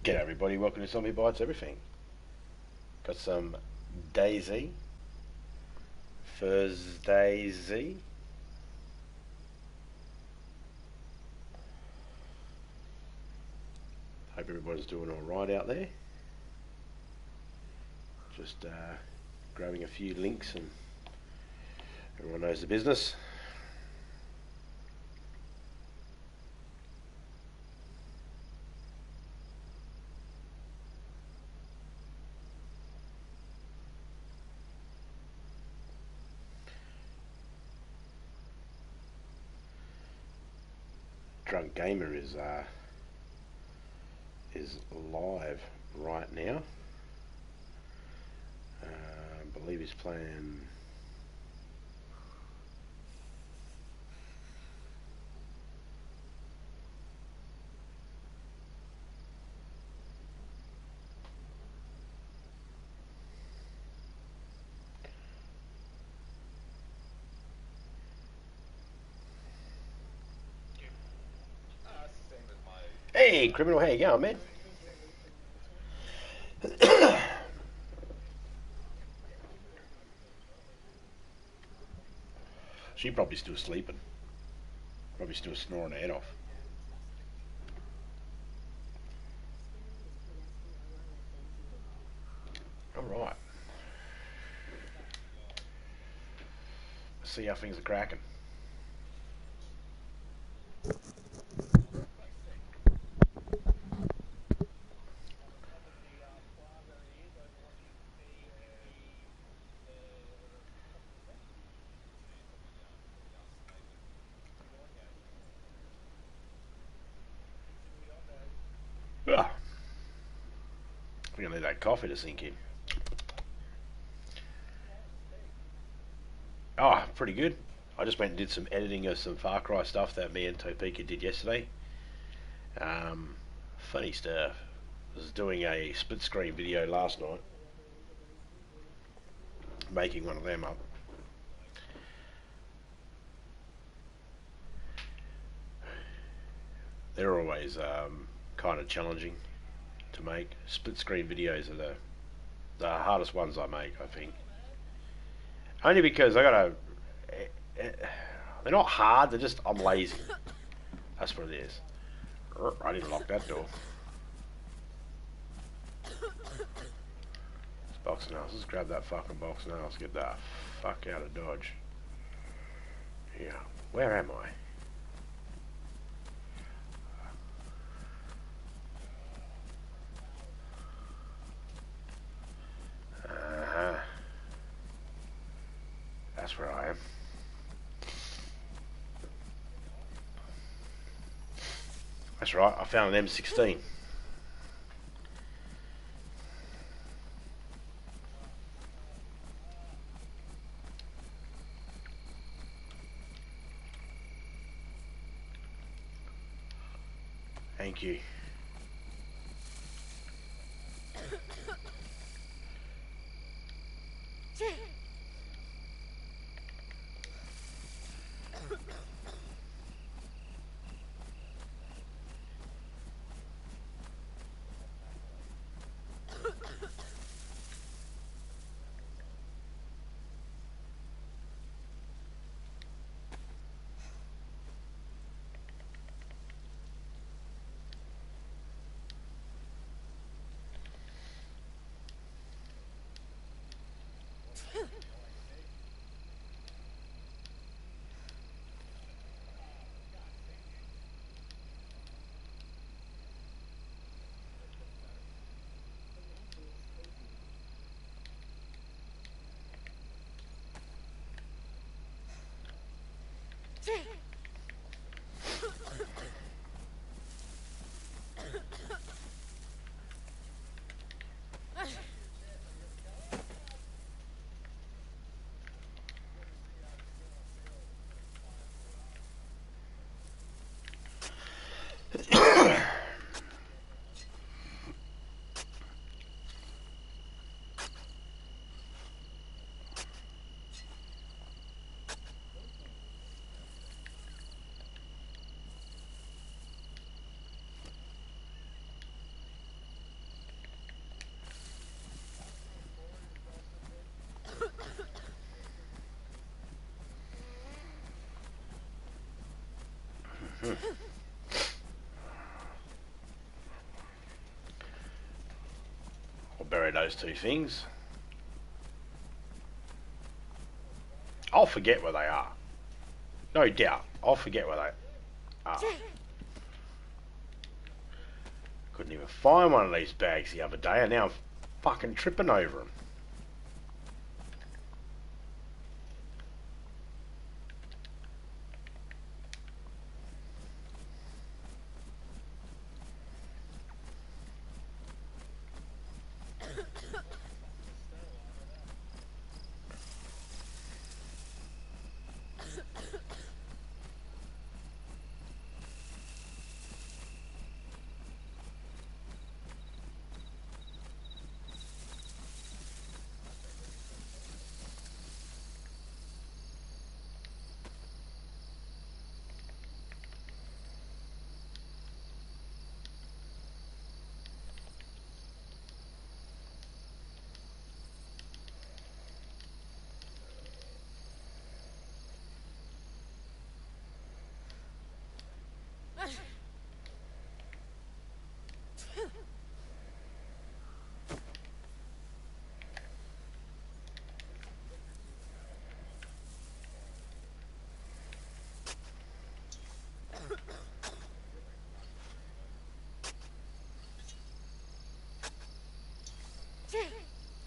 G'day everybody, welcome to Zombie Bites Everything. Got some DayZ, DayZ. Hope everybody's doing alright out there. Just grabbing a few links and everyone knows the business. Drunk Gamer is live right now. I believe he's playing. Hey, criminal, how you going, man? She probably still sleeping. Probably still snoring her head off. Alright. Let's see how things are cracking. Ah, we're gonna need that coffee to sink in. Oh, pretty good. I just went and did some editing of some Far Cry stuff that me and Topeka did yesterday. Funny stuff. I was doing a split screen video last night, making one of them up. They're always kind of challenging to make. Split screen videos are the hardest ones I make, I think. Only because I gotta. They're not hard. They're just I'm lazy. That's what it is. I didn't lock that door. This box of nails. Let's grab that fucking box of nails. Get the fuck out of Dodge. Yeah. Where am I? That's where I am. That's right, I found an M16. Thank you. I'll bury those two things. I'll forget where they are. No doubt. I'll forget where they are. Couldn't even find one of these bags the other day, and now I'm fucking tripping over them.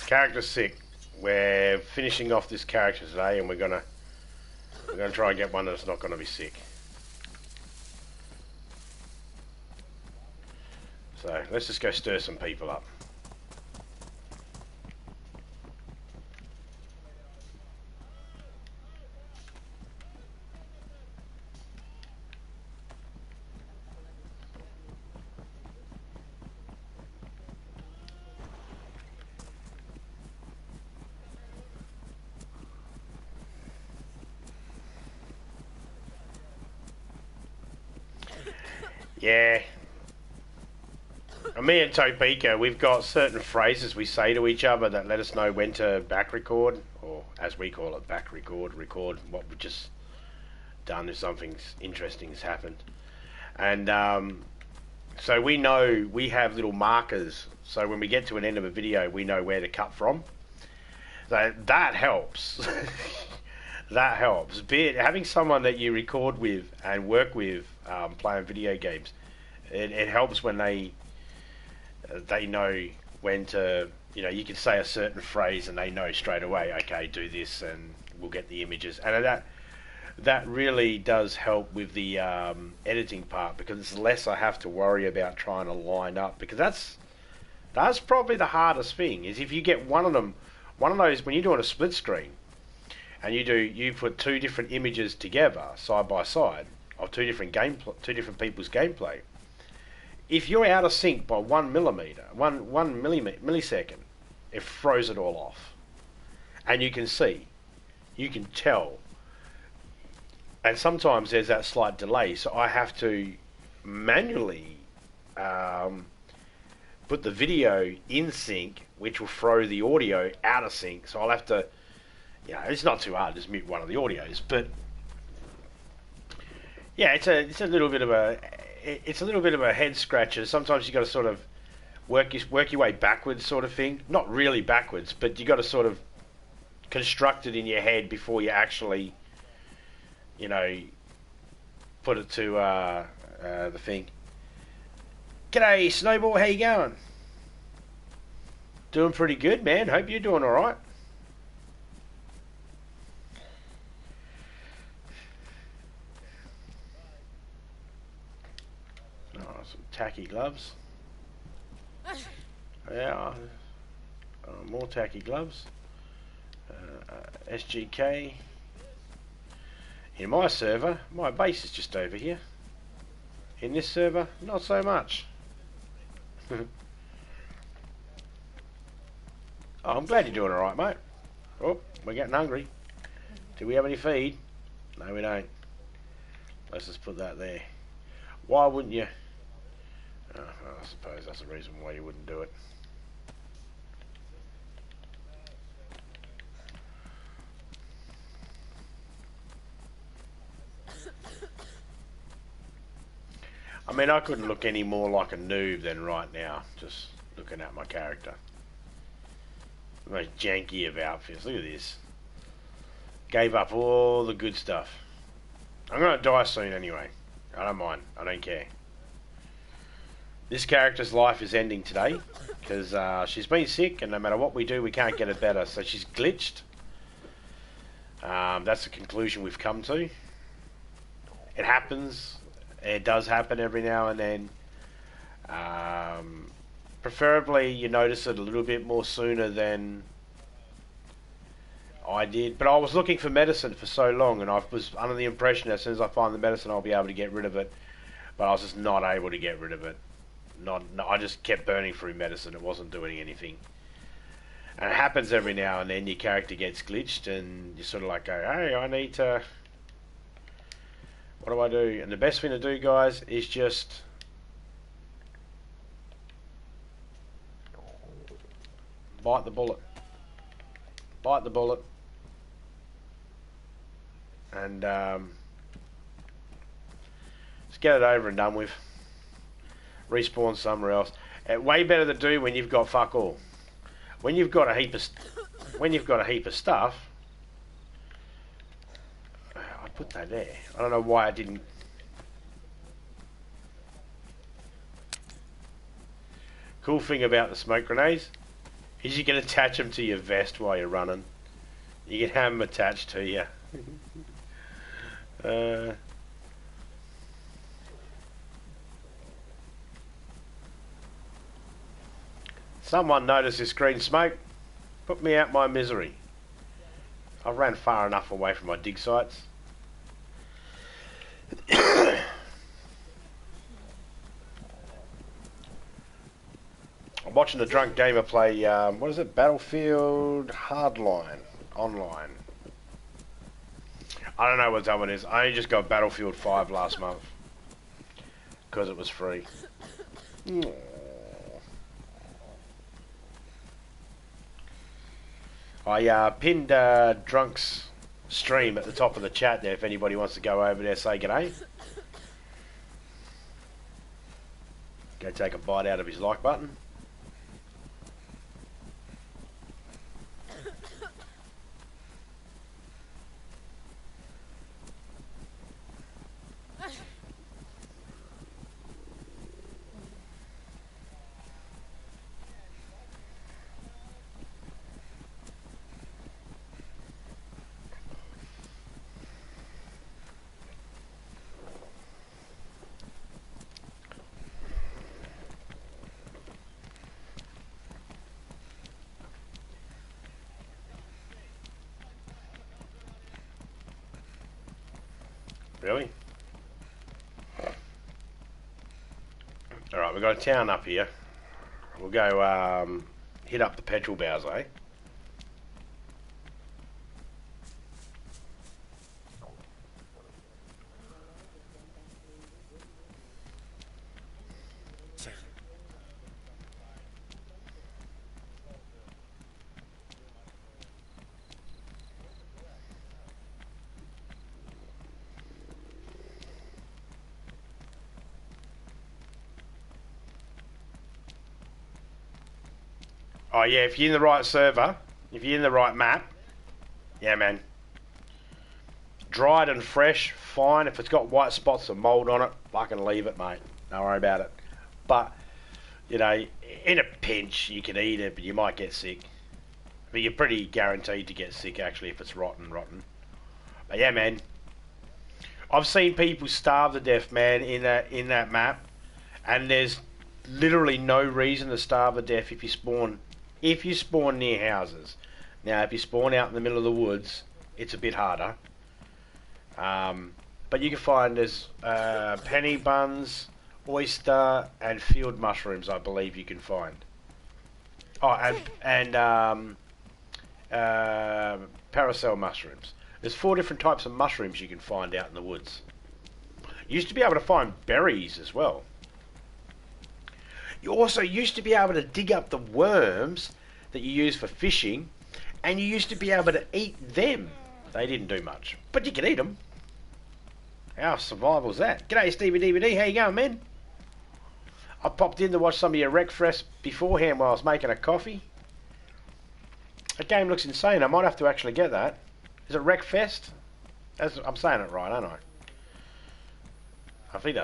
Character sick. We're finishing off this character today, and we're gonna try and get one that's not gonna be sick. So let's just go stir some people up. Yeah. Me and Topeka, we've got certain phrases we say to each other that let us know when to back record, or as we call it, back record what we've just done if something interesting has happened. And so we know, we have little markers, so when we get to an end of a video, we know where to cut from. So that helps. That helps. Be it having someone that you record with and work with playing video games, it helps when they know when to, you can say a certain phrase and they know straight away, okay, do this and we'll get the images. And that really does help with the editing part, because it's less I have to worry about trying to line up, because that's probably the hardest thing, is if you get one of those, when you're doing a split screen and you put two different images together side by side of two different people's gameplay. If you're out of sync by 1 millisecond, it throws it all off. And you can tell. And sometimes there's that slight delay, so I have to manually put the video in sync, which will throw the audio out of sync. So I'll have to, it's not too hard, just mute one of the audios. But yeah, it's a little bit of a head scratcher. Sometimes you got to sort of work your way backwards, sort of thing. Not really backwards, but you got to sort of construct it in your head before you actually, put it to the thing. G'day, Snowball. How you going? Doing pretty good, man. Hope you're doing all right. Some tacky gloves. Yeah, more tacky gloves. SGK. In my server, my base is just over here. In this server, not so much. Oh, I'm glad you're doing alright, mate. Oh, we're getting hungry. Do we have any feed? No, we don't. Let's just put that there. Why wouldn't you? I suppose that's the reason why you wouldn't do it. mean, I couldn't look any more like a noob than right now, just looking at my character. The most janky of outfits. Look at this. Gave up all the good stuff. I'm going to die soon anyway. I don't mind. I don't care. This character's life is ending today because she's been sick, and no matter what we do, we can't get it better. So she's glitched. That's the conclusion we've come to. It happens. It does happen every now and then. Preferably you notice it a little bit more sooner than I did. But I was looking for medicine for so long, and I was under the impression that as soon as I find the medicine I'll be able to get rid of it. But I was just not able to get rid of it. I just kept burning through medicine. It wasn't doing anything. And it happens every now and then. Your character gets glitched and you sort of like go, hey, I need to... What do I do? And the best thing to do, guys, is just... bite the bullet. Bite the bullet. And just get it over and done with. Respawn somewhere else. Way better to do when you've got fuck all. When you've got a heap of stuff. I put that there. I don't know why I didn't. Cool thing about the smoke grenades is you can attach them to your vest while you're running. You can have them attached to you. Someone noticed this green smoke. Put me out my misery. I ran far enough away from my dig sites. I'm watching the drunk gamer play, what is it? Battlefield Hardline online. I don't know what that one is. I only just got Battlefield 5 last month because it was free. I pinned Drunk's stream at the top of the chat there if anybody wants to go over there, say g'day. Go take a bite out of his like button. Really? Alright, we've got a town up here. We'll go hit up the petrol bows, eh? Oh yeah, if you're in the right server, if you're in the right map, yeah man. Dried and fresh, fine. If it's got white spots of mould on it, fucking leave it, mate. Don't worry about it. But, you know, in a pinch, you can eat it, but you might get sick. But you're pretty guaranteed to get sick, actually, if it's rotten. But yeah, man. I've seen people starve to death, man, in that map. And there's literally no reason to starve to death if you spawn near houses. Now, if you spawn out in the middle of the woods, it's a bit harder. But you can find there's penny buns, oyster, and field mushrooms, I believe you can find. Oh, and paracel mushrooms. There's 4 different types of mushrooms you can find out in the woods. You used to be able to find berries as well. You also used to be able to dig up the worms that you use for fishing, and you used to be able to eat them. They didn't do much, but you could eat them. How survival's that? G'day, Stevie DVD. How you going, man? I popped in to watch some of your Wreckfest beforehand while I was making a coffee. That game looks insane. I might have to actually get that. Is it Wreckfest? I'm saying it right, aren't I? I think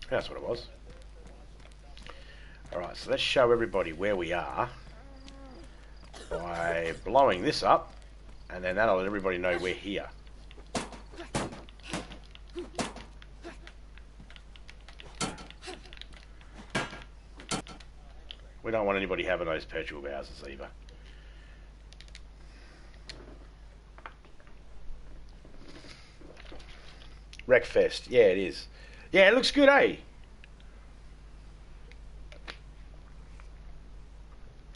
that's what it was. Alright, so let's show everybody where we are by blowing this up, and then that'll let everybody know we're here. We don't want anybody having those petrol houses either. Wreckfest, yeah it is. Yeah, it looks good, eh?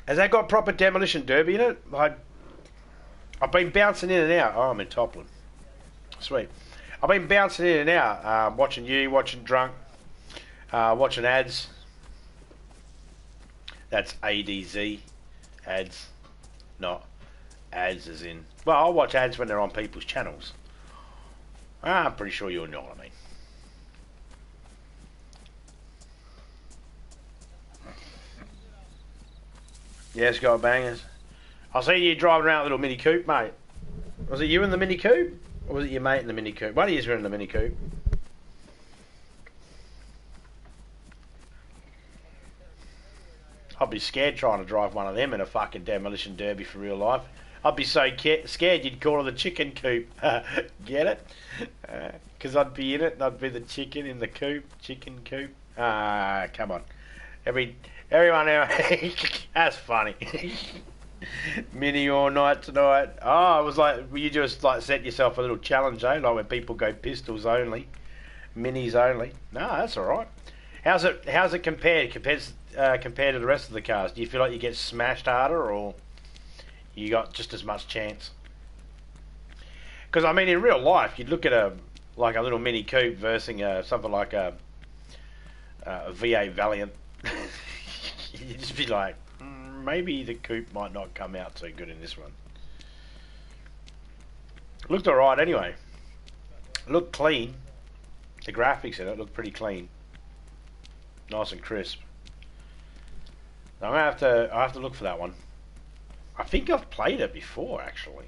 Has that got proper demolition derby in it? I've been bouncing in and out. Oh, I'm in Toplin. Sweet. I've been bouncing in and out, watching you, watching Drunk, watching ads. That's ADZ, ads, not ads as in... Well, I'll watch ads when they're on people's channels. I'm pretty sure you'll know what I mean. Yes, got bangers. I see you driving around a little Mini Coupe, mate. Was it you in the Mini Coupe? Or was it your mate in the Mini Coupe? One of you were in the Mini Coupe. I'd be scared trying to drive one of them in a fucking demolition derby for real life. I'd be so scared you'd call it the chicken coop. Get it? Because I'd be in it and I'd be the chicken in the coop. Chicken coop. Come on. Everyone that's funny. Mini all night tonight. Oh, it was like you just like set yourself a little challenge, eh? Like when people go pistols only, minis only. No, that's all right. How's it compared to the rest of the cars? Do you feel like you get smashed harder, or you got just as much chance? Because I mean, in real life, you'd look at a little Mini Coupe versus something like a V8 Valiant. You'd just be like, maybe the coupe might not come out so good in this one. Looked alright anyway. Looked clean. The graphics in it looked pretty clean. Nice and crisp. I'm gonna have to look for that one. I think I've played it before actually.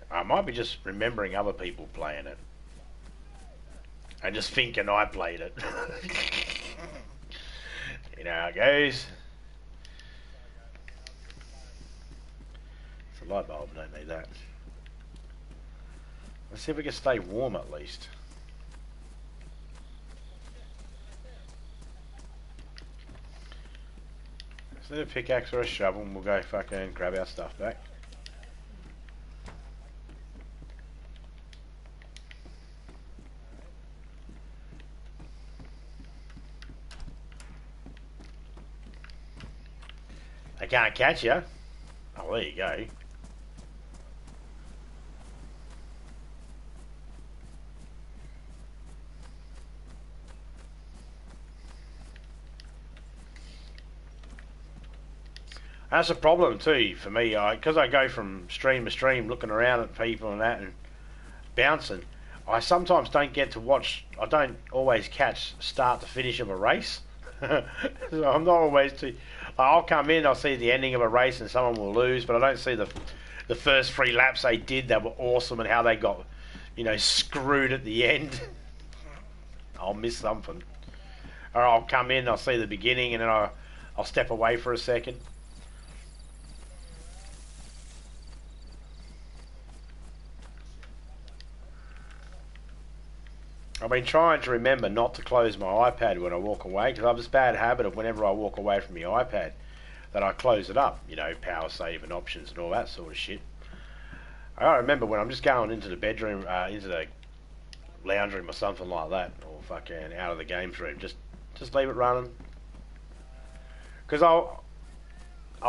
I might be just remembering other people playing it. And just thinking I played it. You know how it goes. It's a light bulb, don't need that. Let's see if we can stay warm at least. Let's need a pickaxe or a shovel and we'll go fucking grab our stuff back. They can't catch you. Oh, there you go. That's a problem too for me, because I go from stream to stream looking around at people and that and bouncing. I sometimes don't get to watch, I don't always catch start to finish of a race. So I'm not always too... I'll come in, I'll see the ending of a race and someone will lose, but I don't see the first 3 laps they did that were awesome and how they got, you know, screwed at the end. I'll miss something. Or I'll come in, I'll see the beginning and then I'll step away for a second. I've been trying to remember not to close my iPad when I walk away, because I have this bad habit of whenever I walk away from the iPad that I close it up, you know, power save and options and all that sort of shit. I remember when I'm just going into the bedroom, into the lounge room or something like that, or fucking out of the games room, just leave it running. Because I'll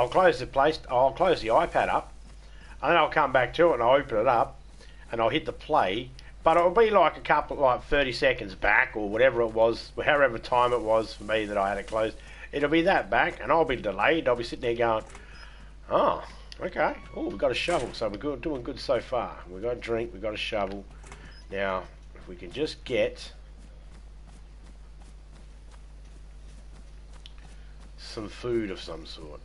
close the iPad up, and then I'll come back to it and I'll open it up, and I'll hit the play. But it'll be like a couple, like 30 seconds back or whatever it was, however time it was for me that I had it closed. It'll be that back and I'll be delayed. I'll be sitting there going, oh, okay. Oh, we've got a shovel, so we're doing good so far. We've got a drink, we've got a shovel. Now, if we can just get some food of some sort.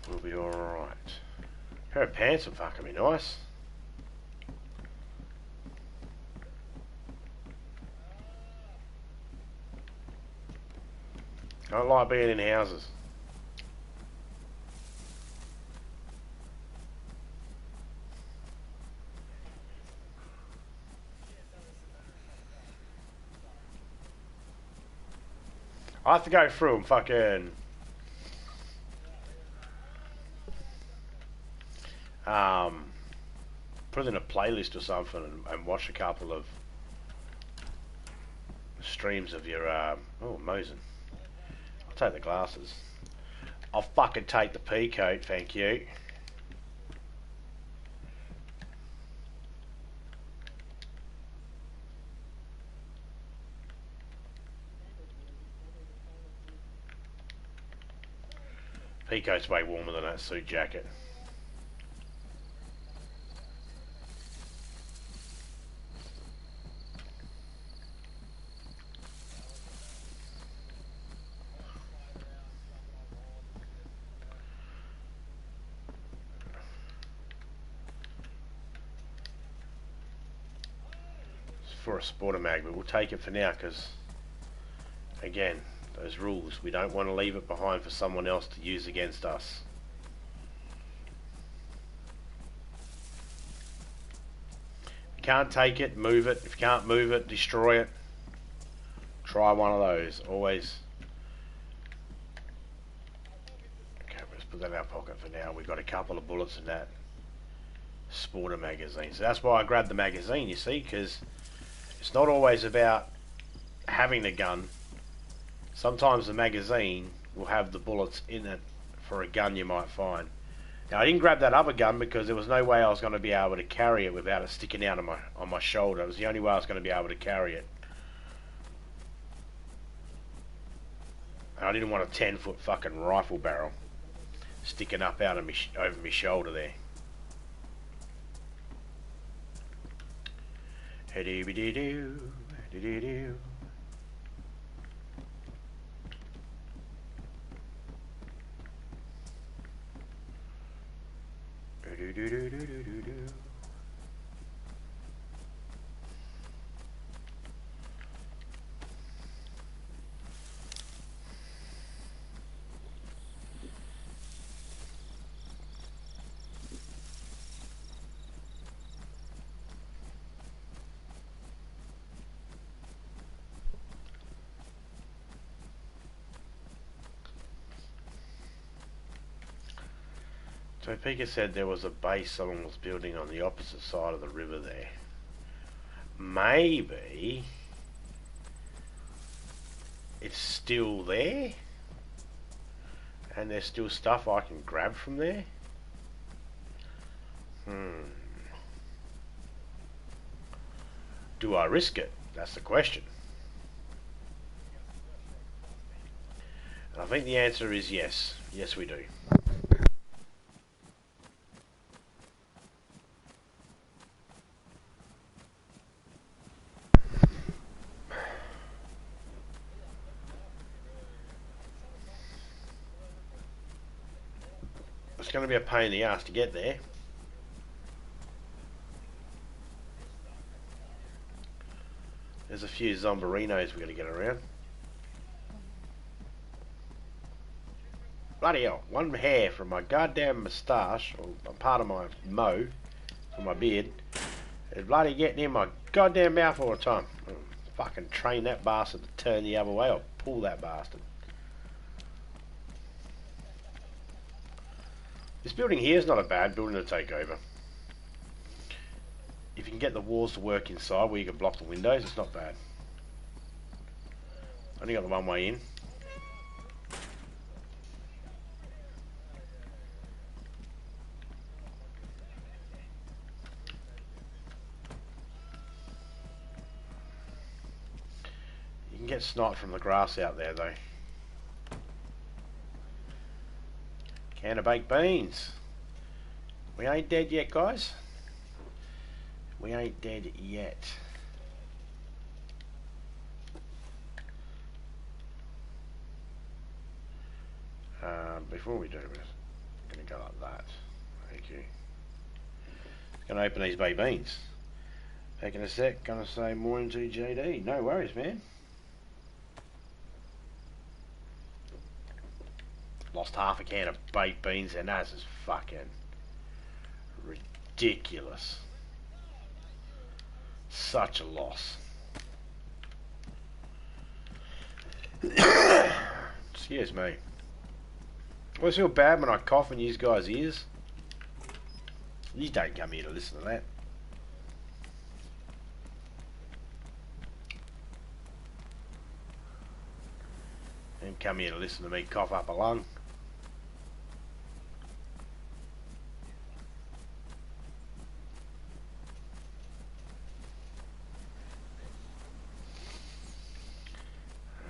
We'll be alright. A pair of pants would fucking be nice. I don't like being in houses. I have to go through and fucking put it in a playlist or something and watch a couple of streams of your oh, Mosin. I'll take the glasses. I'll fucking take the pea coat, thank you. Pea coat's way warmer than that suit jacket. For a sporter mag, but we'll take it for now because, again, those rules, we don't want to leave it behind for someone else to use against us. If you can't take it, move it. If you can't move it, destroy it. Try one of those. Always. Okay, let's put that in our pocket for now. We've got a couple of bullets in that sporter magazine. So that's why I grabbed the magazine, you see, because it's not always about having the gun. Sometimes the magazine will have the bullets in it for a gun you might find. Now I didn't grab that other gun because there was no way I was going to be able to carry it without it sticking out on my shoulder. It was the only way I was going to be able to carry it. And I didn't want a 10-foot fucking rifle barrel sticking up out of me over my shoulder there. Hey-dee-dee-doo, hey-dee-dee-doo. Do-do-do-do-do-do-do. So Pika said there was a base someone was building on the opposite side of the river there. Maybe it's still there and there's still stuff I can grab from there. Do I risk it? That's the question. And I think the answer is yes. Yes, we do. It's going to be a pain in the ass to get there. There's a few zombarinos we've got to get around. Bloody hell, one hair from my goddamn moustache, or part of my mo, from my beard, is bloody getting in my goddamn mouth all the time. I'll fucking train that bastard to turn the other way, or pull that bastard. This building here is not a bad building to take over. If you can get the walls to work inside where you can block the windows, it's not bad. Only got the one way in. You can get sniped from the grass out there though. Can of baked beans. We ain't dead yet, guys. We ain't dead yet. Before we do this, I'm going to go like that. Thank you. Going to open these baked beans. Back in a sec. Going to say more into JD. No worries, man. Lost half a can of baked beans and that's just fucking ridiculous. Such a loss. Excuse me. I always feel bad when I cough in you guys' ears. You don't come here to listen to that. And come here to listen to me cough up a lung.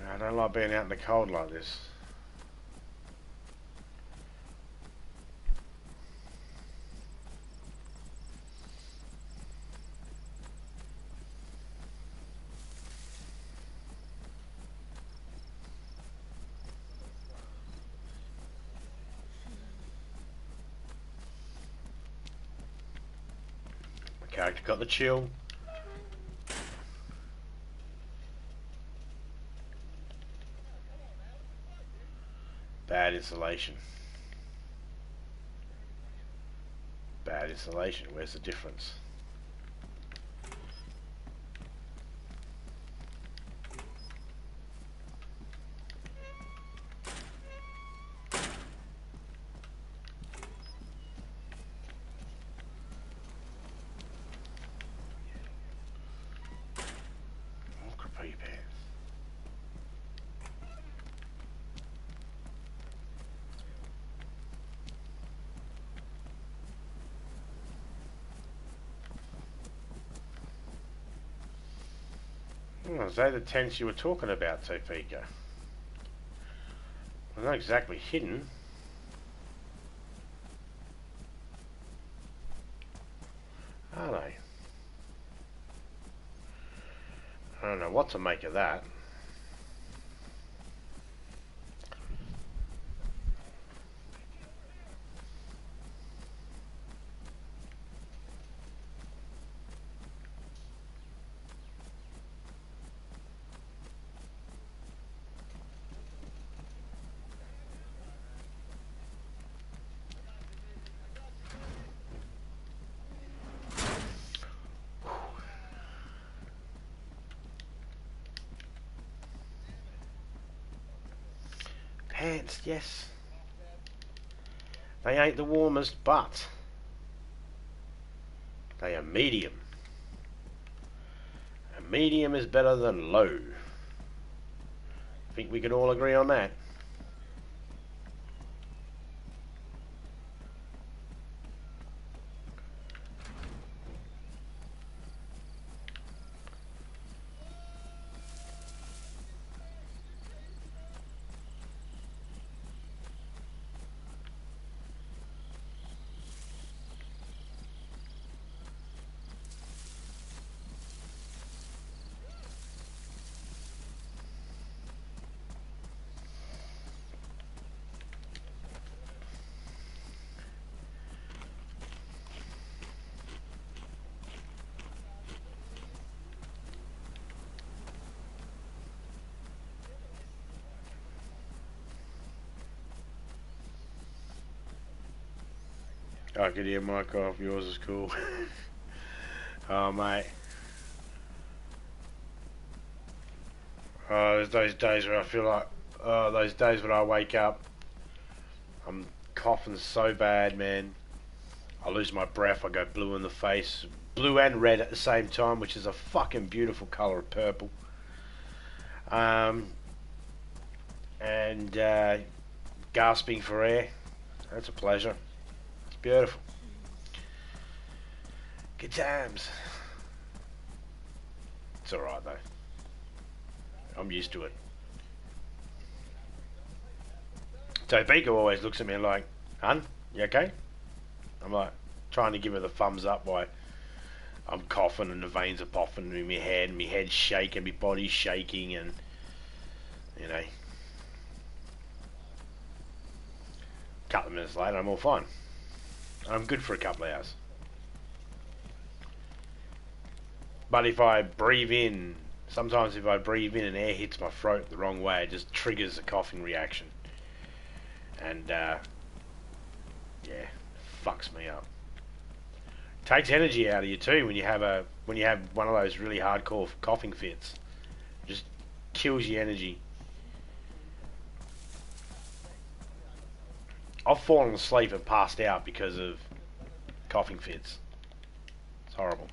I don't like being out in the cold like this. My character got the chill. Bad insulation. Bad insulation. Where's the difference? Was that the tents you were talking about, Topeka? They're not exactly hidden. Are they? I don't know what to make of that. Pants, yes. They ain't the warmest, but they are medium. And medium is better than low. I think we can all agree on that. I could hear mic off. Yours is cool. Oh, mate. Oh, there's those days where I feel like... Oh, those days when I wake up, I'm coughing so bad, man. I lose my breath. I go blue in the face. Blue and red at the same time, which is a fucking beautiful colour of purple. And gasping for air. That's a pleasure. Beautiful. Good times. It's alright though. I'm used to it. Topeka always looks at me like, Hun, you okay? I'm like trying to give her the thumbs up while I'm coughing and the veins are popping in my head and my head's shaking, my body's shaking, and you know, a couple of minutes later I'm all fine. I'm good for a couple of hours. But if I breathe in, sometimes if I breathe in and air hits my throat the wrong way, it just triggers a coughing reaction. And yeah, fucks me up. Takes energy out of you too when you have one of those really hardcore coughing fits. Just kills your energy. I've fallen asleep and passed out because of coughing fits. It's horrible.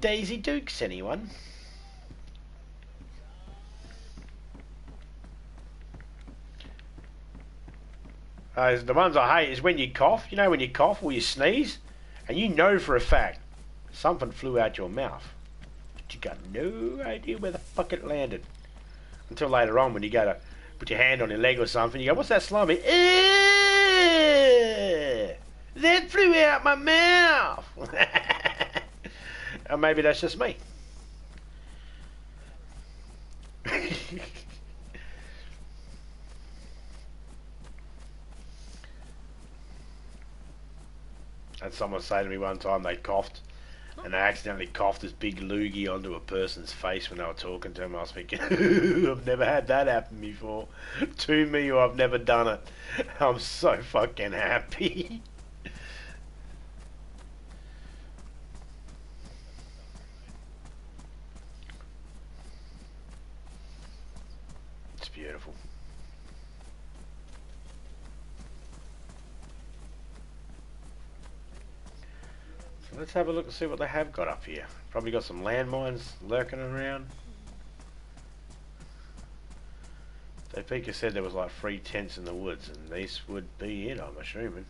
DayZ Dukes, anyone? The ones I hate is when you cough. You know when you cough or you sneeze, and you know for a fact something flew out your mouth, but you got no idea where the fuck it landed. Until later on when you go to put your hand on your leg or something, you go, what's that slimy? That flew out my mouth. Or maybe that's just me. Had someone say to me one time they coughed and they accidentally coughed this big loogie onto a person's face when they were talking to him. I was thinking, I've never had that happen before to me, or I've never done it. I'm so fucking happy. It's beautiful. So let's have a look and see what they have got up here. Probably got some landmines lurking around. Topeka said there was like 3 tents in the woods, and this would be it, I'm assuming.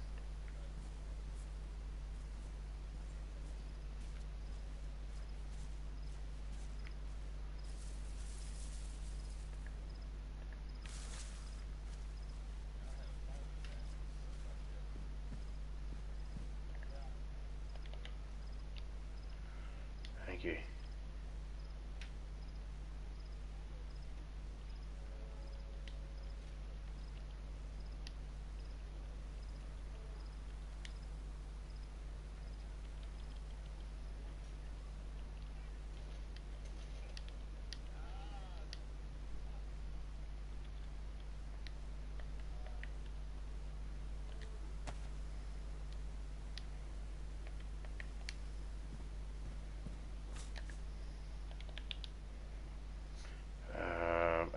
Thank you.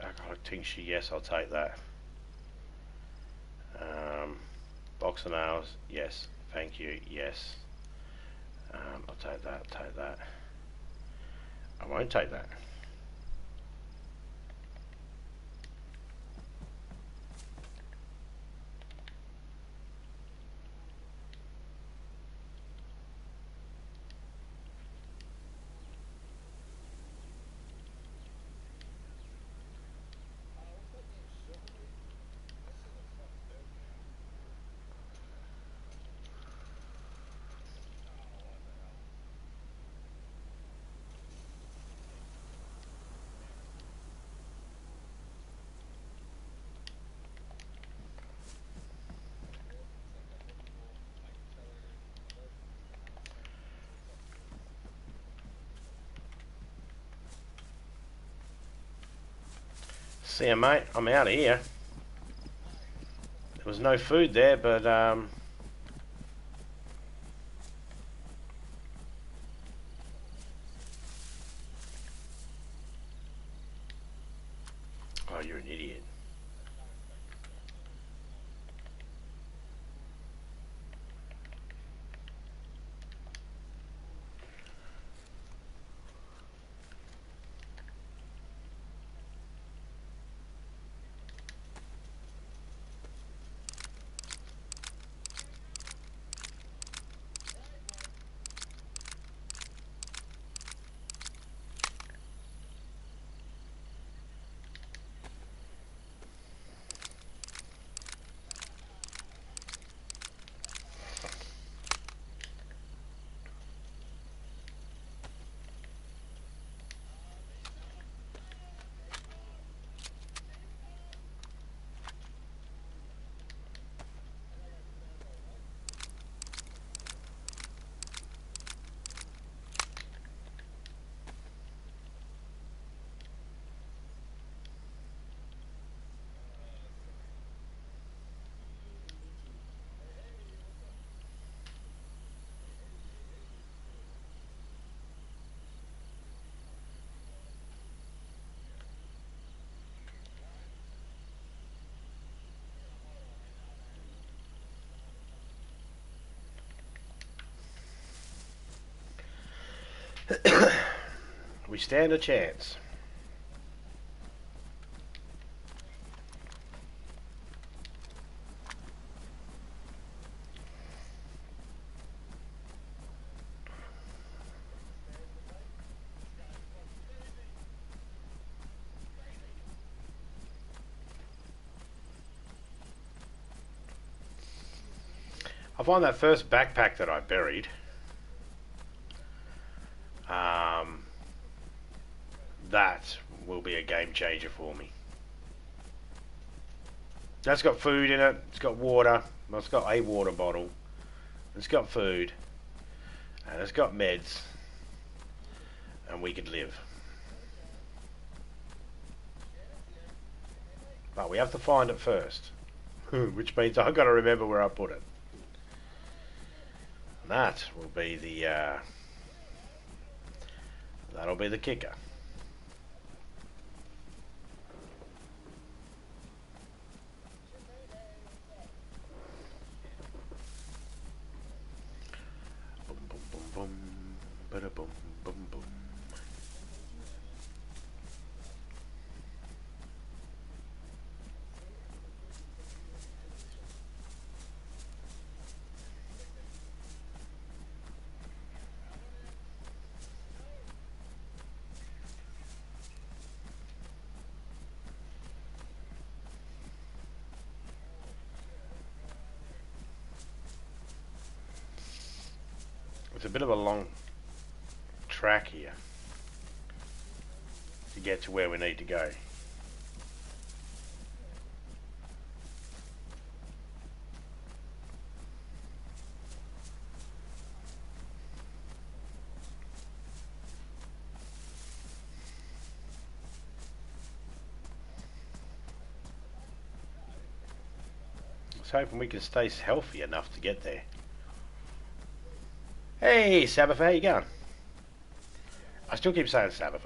Alcoholic tincture, yes, I'll take that. Box of nails, yes, thank you, yes. I'll take that, take that. I won't take that. See ya, mate. I'm out of here. There was no food there, but oh, you're an idiot. We stand a chance. I find that first backpack that I buried, that will be a game changer for me. That's got food in it, it's got water, well, it's got a water bottle, it's got food, and it's got meds, and we could live. But we have to find it first, which means I've got to remember where I put it. And that will be the, that'll be the kicker. Boom, boom, boom, boom, bada boom, boom, boom. It's a bit of a long track here to get to where we need to go. I was hoping we can stay healthy enough to get there. Hey, Sabbath, how you going? I still keep saying Sabbath.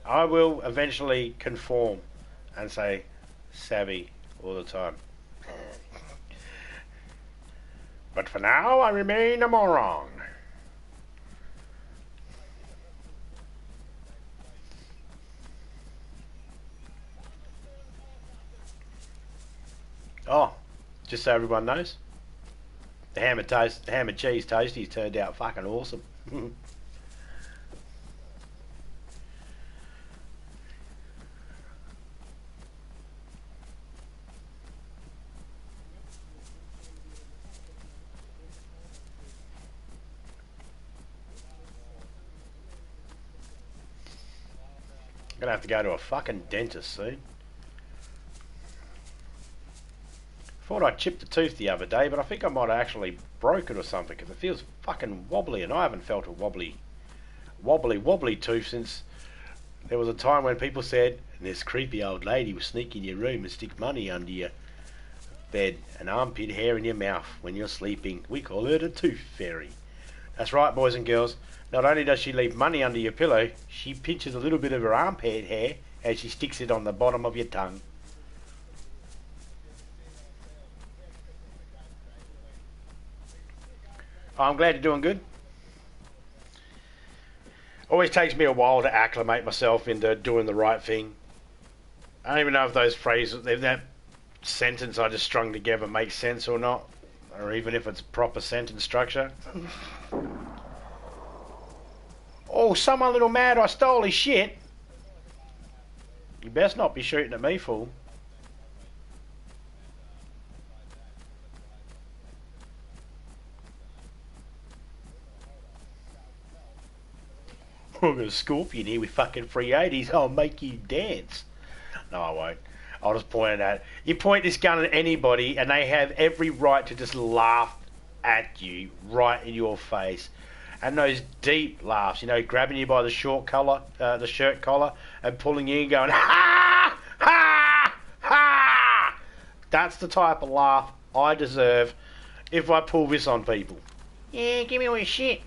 I will eventually conform and say Savvy all the time. But for now, I remain a moron. Oh, just so everyone knows, the ham and cheese toasties turned out fucking awesome. I'm gonna have to go to a fucking dentist soon. Thought I chipped a tooth the other day, but I think I might have actually broke it or something because it feels fucking wobbly, and I haven't felt a wobbly tooth since there was a time when people said this creepy old lady would sneak in your room and stick money under your bed and armpit hair in your mouth when you're sleeping. We call her the tooth fairy. That's right, boys and girls. Not only does she leave money under your pillow, she pinches a little bit of her armpit hair and she sticks it on the bottom of your tongue. I'm glad you're doing good. Always takes me a while to acclimate myself into doing the right thing. I don't even know if those phrases, if that sentence I just strung together makes sense or not, or even if it's proper sentence structure. Oh, someone little mad I stole his shit. You best not be shooting at me, fool. I've got a scorpion here with fucking 380s. I'll make you dance. No, I won't. I'll just point it at. You point this gun at anybody and they have every right to just laugh at you right in your face. And those deep laughs, you know, grabbing you by the shirt collar and pulling you and going, ha! Ha! Ha! That's the type of laugh I deserve if I pull this on people. Yeah, give me all your shit.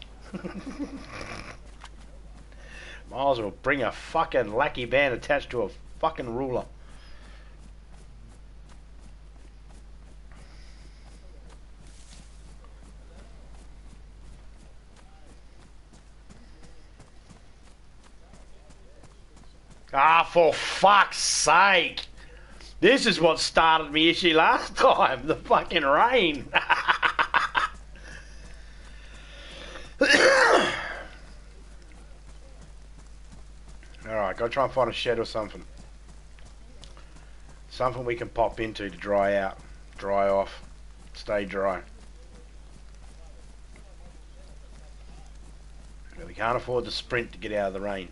Might as well bring a fucking lackey band attached to a fucking ruler. Ah, for fuck's sake. This is what started me issue last time. The fucking rain. Alright, gotta try and find a shed or something. Something we can pop into to dry out. Dry off. Stay dry. We can't afford to sprint to get out of the rain.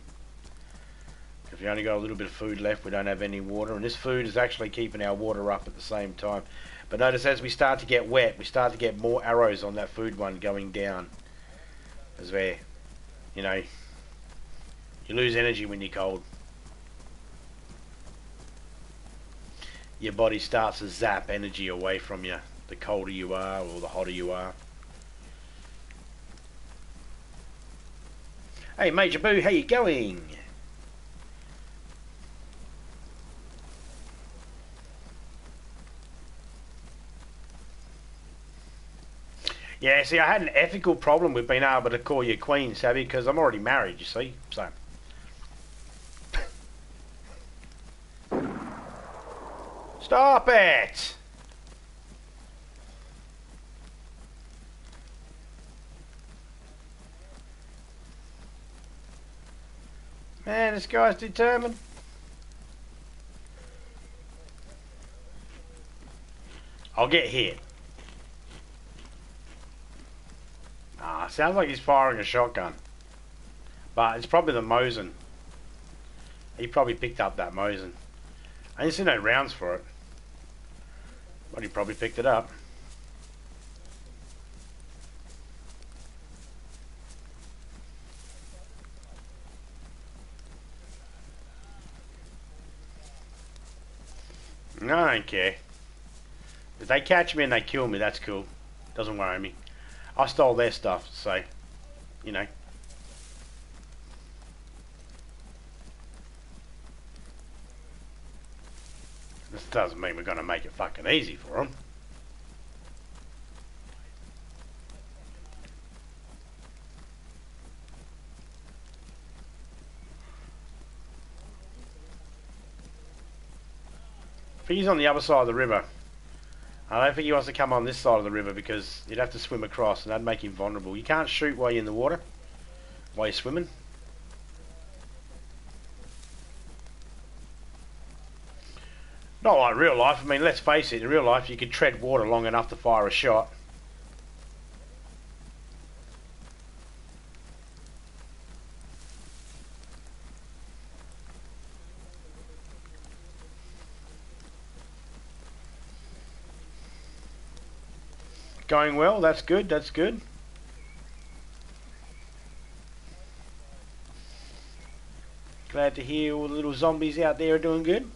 If you only got a little bit of food left, we don't have any water, and this food is actually keeping our water up at the same time. But notice as we start to get wet, we start to get more arrows on that food one going down. As where, you know, you lose energy when you're cold. Your body starts to zap energy away from you, the colder you are or the hotter you are. Hey Major Boo, how you going? Yeah, see, I had an ethical problem with being able to call you Queen, Savvy, because I'm already married, you see, so. Stop it! Man, this guy's determined. I'll get hit. Ah, sounds like he's firing a shotgun. But it's probably the Mosin. He probably picked up that Mosin. I didn't see no rounds for it. But he probably picked it up. No, I don't care. If they catch me and they kill me, that's cool. Doesn't worry me. I stole their stuff, so, you know. This doesn't mean we're going to make it fucking easy for them. I think he's on the other side of the river. I don't think he wants to come on this side of the river because you'd have to swim across and that'd make him vulnerable. You can't shoot while you're in the water, while you're swimming. Not like real life. I mean, let's face it, in real life you could tread water long enough to fire a shot. Going well, that's good, that's good. Glad to hear all the little zombies out there are doing good.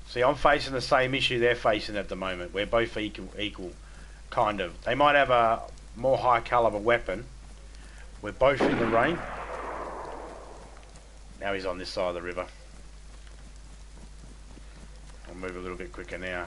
See, I'm facing the same issue they're facing at the moment. We're both equal, kind of. They might have a more high caliber weapon. We're both in the rain. Now he's on this side of the river. I'll move a little bit quicker now.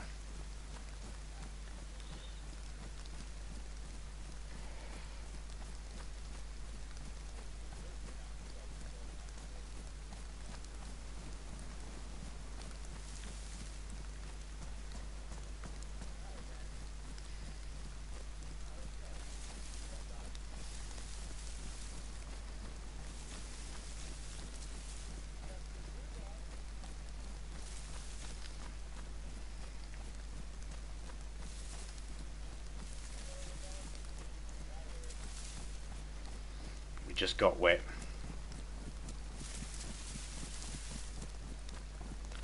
Just got wet.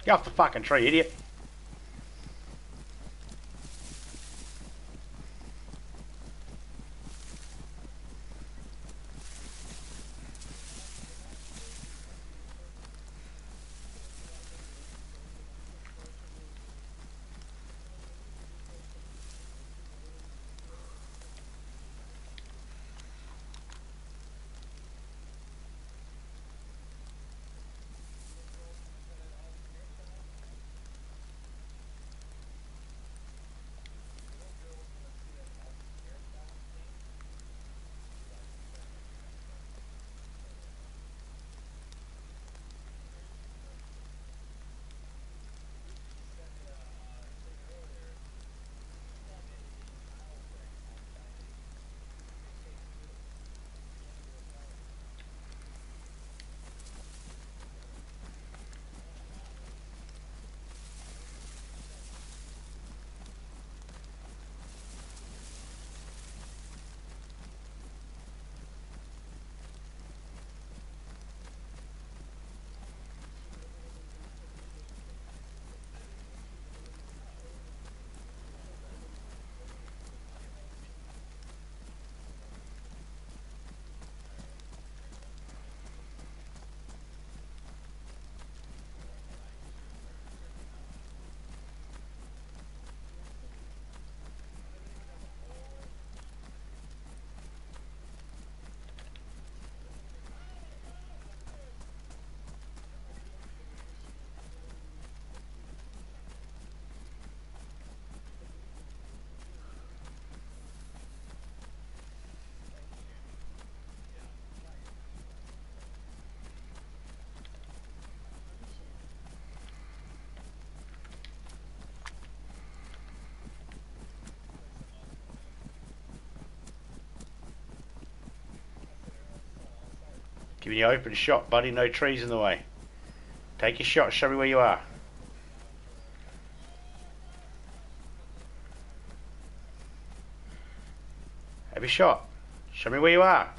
Get off the fucking tree, idiot. Giving you open shot, buddy. No trees in the way. Take your shot. Show me where you are. Have your shot. Show me where you are.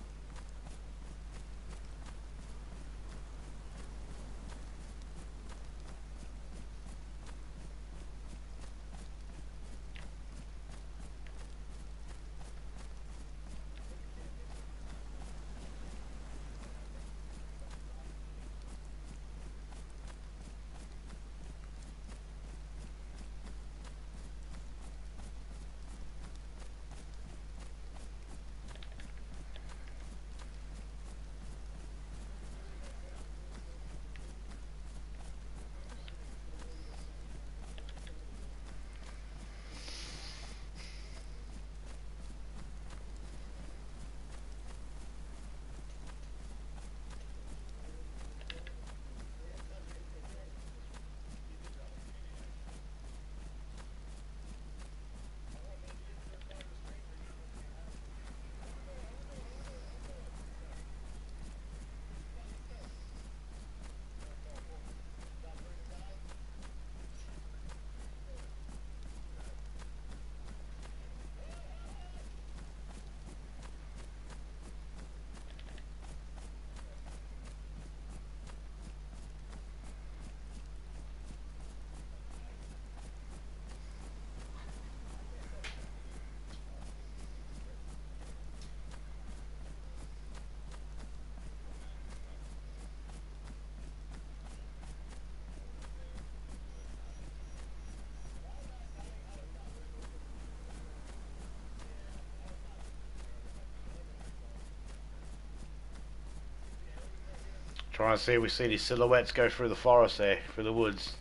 Trying to see if we see these silhouettes go through the forest there, through the woods.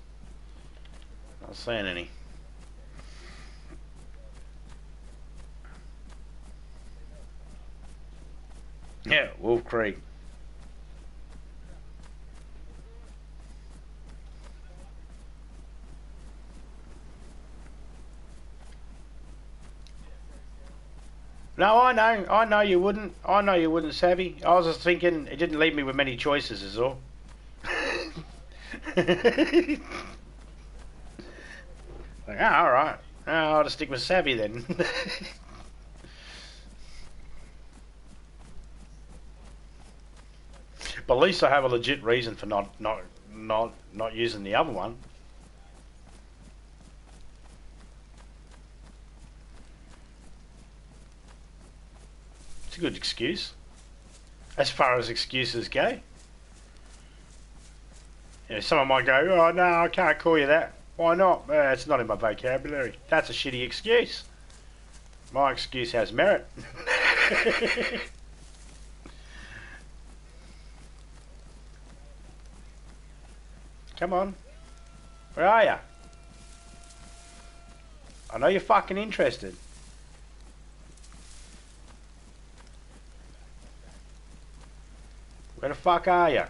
Not seeing any. Yeah, Wolf Creek. No, I know you wouldn't. I know you wouldn't, Savvy. I was just thinking it didn't leave me with many choices, is all. Like, alright. I'll just stick with Savvy then. But at least I have a legit reason for not using the other one. It's a good excuse. As far as excuses go. You know, someone might go, oh no, I can't call you that. Why not? It's not in my vocabulary. That's a shitty excuse. My excuse has merit. Come on. Where are ya? I know you're fucking interested. Where the fuck are ya?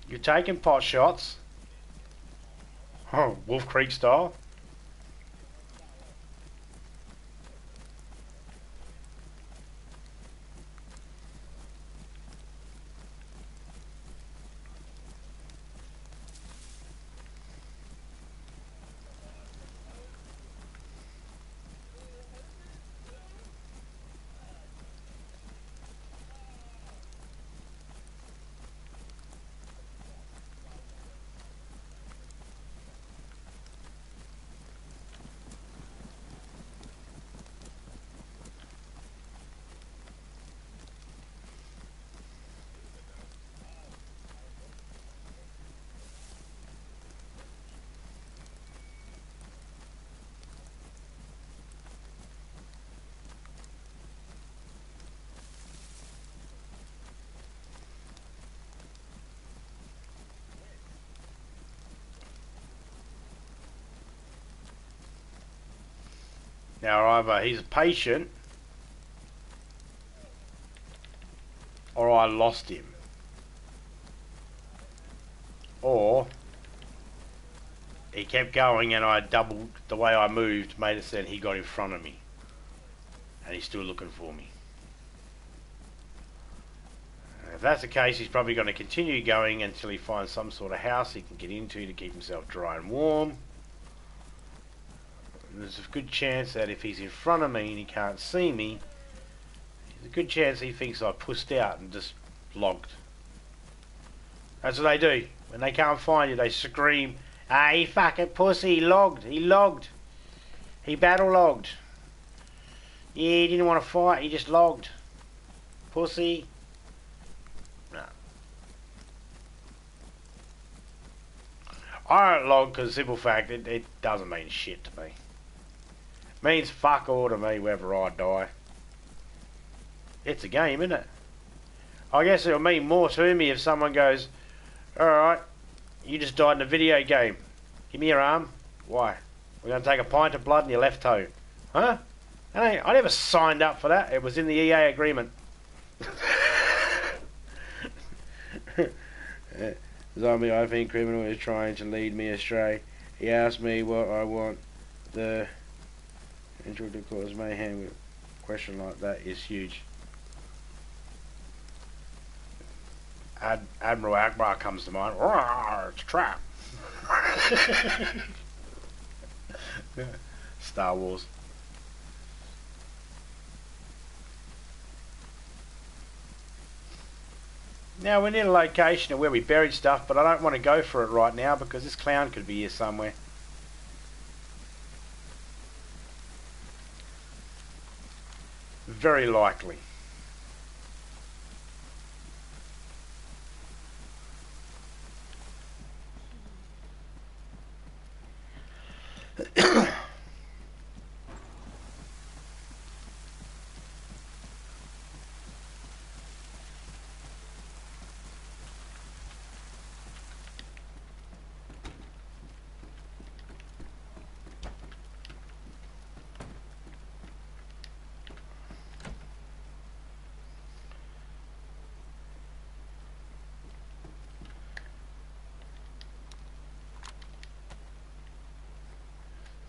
You taking pot shots? Oh, Wolf Creek style? Now either he's patient or I lost him. Or he kept going and I doubled the way I moved, made it so that he got in front of me. and he's still looking for me. If that's the case, he's probably going to continue going until he finds some sort of house he can get into to keep himself dry and warm. And there's a good chance that if he's in front of me and he can't see me, there's a good chance he thinks I pushed out and just logged. That's what they do. When they can't find you, they scream, "Ah, he fucking pussy, he logged, he logged. He battle logged. Yeah, he didn't want to fight, he just logged. Pussy." No. I don't log because simple fact, it doesn't mean shit to me. It means fuck all to me whether I die. It's a game, isn't it? I guess it'll mean more to me if someone goes, "Alright, you just died in a video game. Give me your arm." Why? We're going to take a pint of blood in your left toe. Huh? Hey, I never signed up for that. It was in the EA agreement. Zombie, I think criminal is trying to lead me astray. He asked me what I want. The intro to cause mayhem. A question like that is huge. Admiral Akbar comes to mind. It's a trap. Star Wars. Now we're near a location of where we buried stuff, but I don't want to go for it right now because this clown could be here somewhere. Very likely.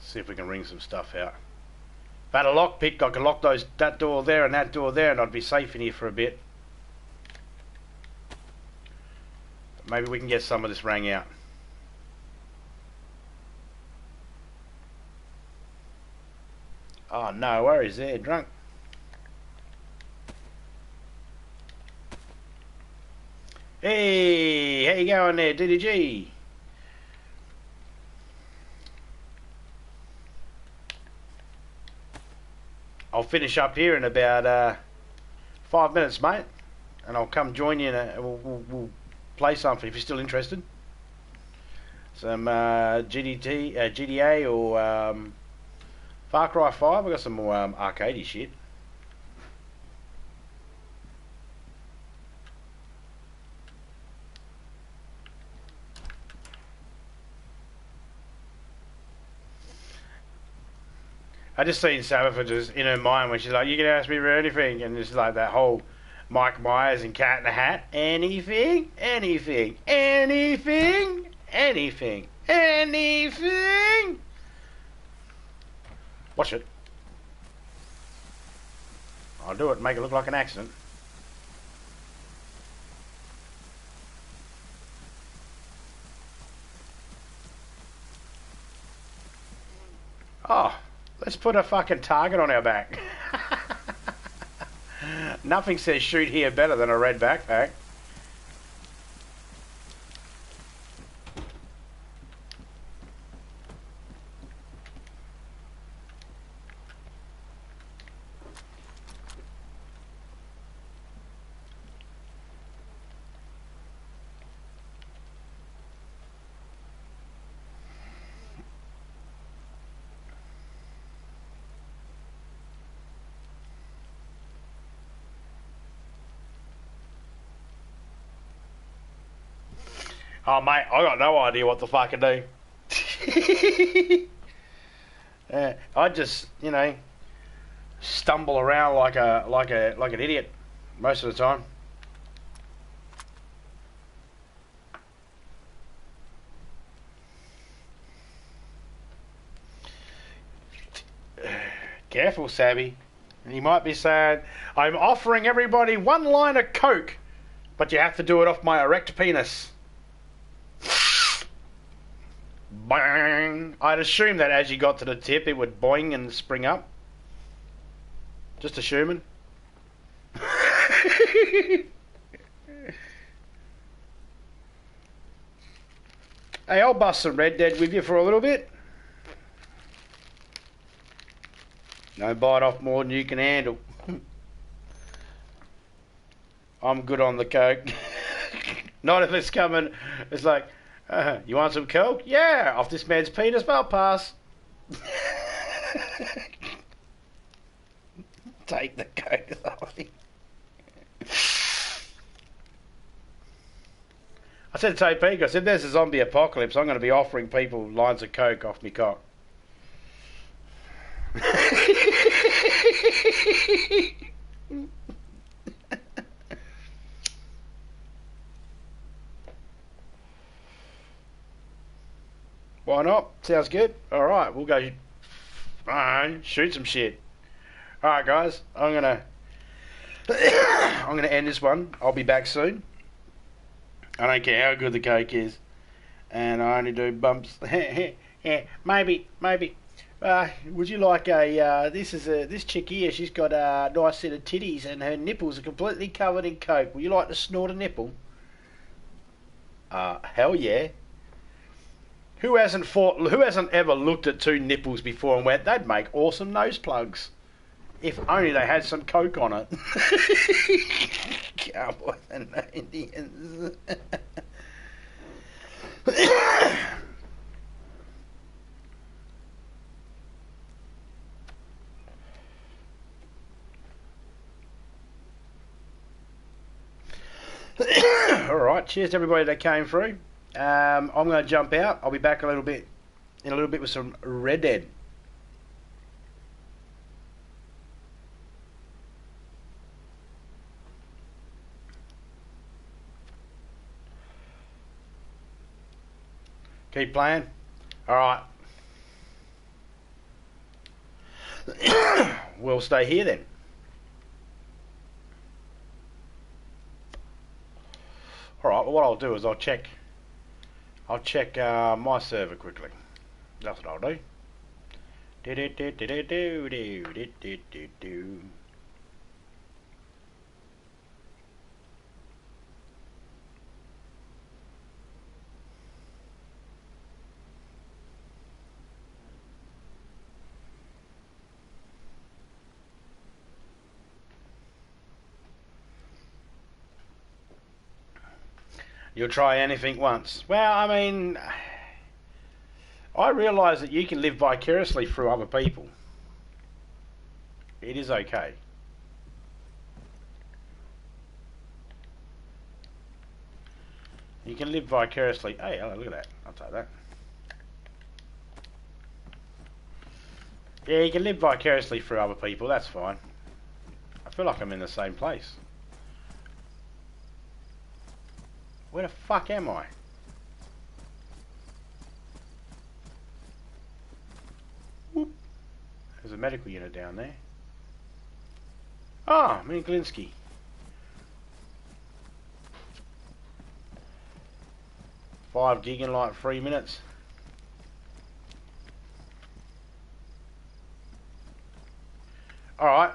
See if we can wring some stuff out. If I had a lockpick, I could lock that door there and that door there, and I'd be safe in here for a bit. But maybe we can get some of this rang out. Oh, no worries there, drunk. Hey, how you going there, DDG? I'll finish up here in about 5 minutes, mate, and I'll come join you and we'll play something if you're still interested. Some GTA or Far Cry 5. I've got some more arcadey shit. I just seen Sabbath just in her mind when she's like, "You can ask me for anything," and it's like that whole Mike Myers and Cat in the Hat. Anything, anything, anything, anything, anything. Watch it. I'll do it. Make it look like an accident. Oh. Let's put a fucking target on our back. Nothing says shoot here better than a red backpack. Oh mate, I got no idea what to fucking do. I just, you know, stumble around like an idiot most of the time. Careful, Sabby. He might be saying, I'm offering everybody 1 line of Coke, but you have to do it off my erect penis. Bang. I'd assume that as you got to the tip, it would boing and spring up. Just assuming. Hey, I'll bust some Red Dead with you for a little bit. No bite off more than you can handle. I'm good on the Coke. Not if it's coming. It's like, you want some Coke? Yeah, off this man's penis, but I'll pass. Take the Coke. I said to AP, I said, if there's a zombie apocalypse, I'm going to be offering people lines of Coke off me cock. Why not? Sounds good. Alright, we'll go shoot some shit. Alright guys, I'm gonna end this one. I'll be back soon. I don't care how good the Coke is. And I only do bumps. Yeah, maybe. Would you like a this chick here, she's got a nice set of titties and her nipples are completely covered in Coke. Would you like to snort a nipple? Hell yeah. Who hasn't ever looked at 2 nipples before and went, they'd make awesome nose plugs. If only they had some Coke on it. Cowboys and Indians. Alright, cheers to everybody that came through. I'm going to jump out. I'll be back in a little bit with some Red Dead. Keep playing? Alright. We'll stay here then. Alright, well what I'll do is I'll check my server quickly. That's what I'll do. You'll try anything once. Well, I mean, I realise that you can live vicariously through other people. It is okay. You can live vicariously. Hey, look at that. I'll take that. Yeah, you can live vicariously through other people. That's fine. I feel like I'm in the same place. Where the fuck am I? Whoop. There's a medical unit down there. Ah, me and Glinsky. $5 gig in like 3 minutes. Alright.